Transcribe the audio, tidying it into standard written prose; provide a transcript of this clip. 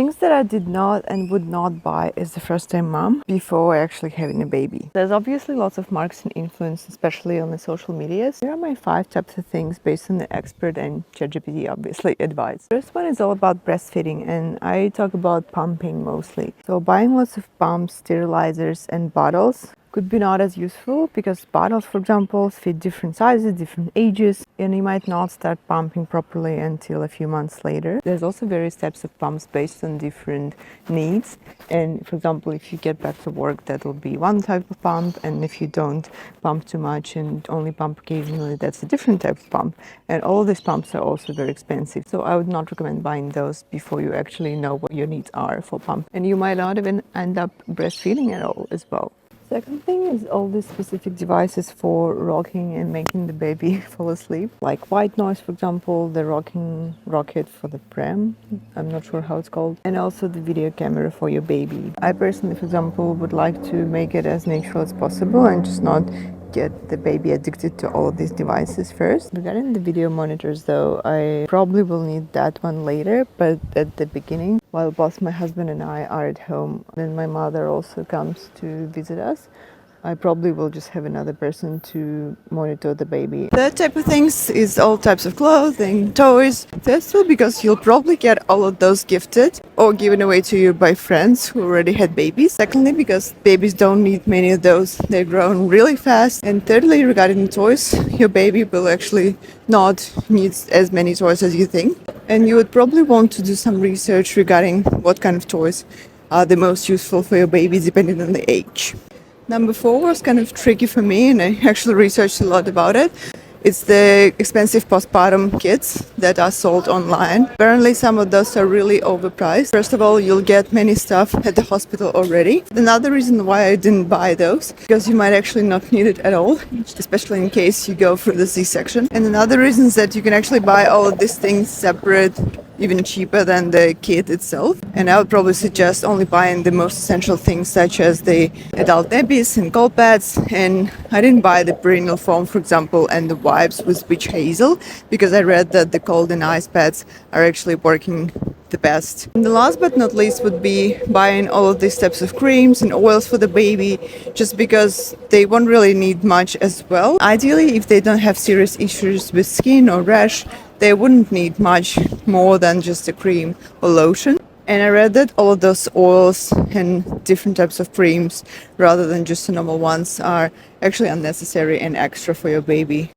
Things that I did not and would not buy as the first time mom before actually having a baby. There's obviously lots of marketing influence, especially on the social medias. Here are my 5 types of things based on the expert and ChatGPT obviously advice. First one is all about breastfeeding, and I talk about pumping mostly. So buying lots of pumps, sterilizers and bottles could be not as useful because bottles, for example, fit different sizes, different ages, and you might not start pumping properly until a few months later. There's also various types of pumps based on different needs. And for example, if you get back to work, that will be one type of pump, and if you don't pump too much and only pump occasionally, that's a different type of pump. And all of these pumps are also very expensive. So I would not recommend buying those before you actually know what your needs are for pump. And you might not even end up breastfeeding at all as well. Second thing is all these specific devices for rocking and making the baby fall asleep. Like white noise, for example, the rocking rocket for the pram, I'm not sure how it's called, and also the video camera for your baby. I personally, for example, would like to make it as natural as possible and just not get the baby addicted to all of these devices first. Regarding the video monitors though, I probably will need that one later, but at the beginning, while both my husband and I are at home, then my mother also comes to visit us, I probably will just have another person to monitor the baby. That type of things is all types of clothing, toys. That's all because you'll probably get all of those gifted or given away to you by friends who already had babies. Secondly, because babies don't need many of those. They're grown really fast. And thirdly, regarding toys, your baby will actually not need as many toys as you think. And you would probably want to do some research regarding what kind of toys are the most useful for your baby depending on the age. Number 4 was kind of tricky for me, and I actually researched a lot about it. It's the expensive postpartum kits that are sold online. Apparently some of those are really overpriced. First of all, you'll get many stuff at the hospital already. Another reason why I didn't buy those, because you might actually not need it at all, especially in case you go through the C-section. And another reason is that you can actually buy all of these things separate, even cheaper than the kit itself. And I would probably suggest only buying the most essential things such as the adult nappies and cold pads. And I didn't buy the perennial foam, for example, and the wipes with witch hazel because I read that the cold and ice pads are actually working the best. And the last but not least would be buying all of these types of creams and oils for the baby just because they won't really need much as well. Ideally, if they don't have serious issues with skin or rash, they wouldn't need much more than just a cream or lotion. And I read that all of those oils and different types of creams, rather than just the normal ones, are actually unnecessary and extra for your baby.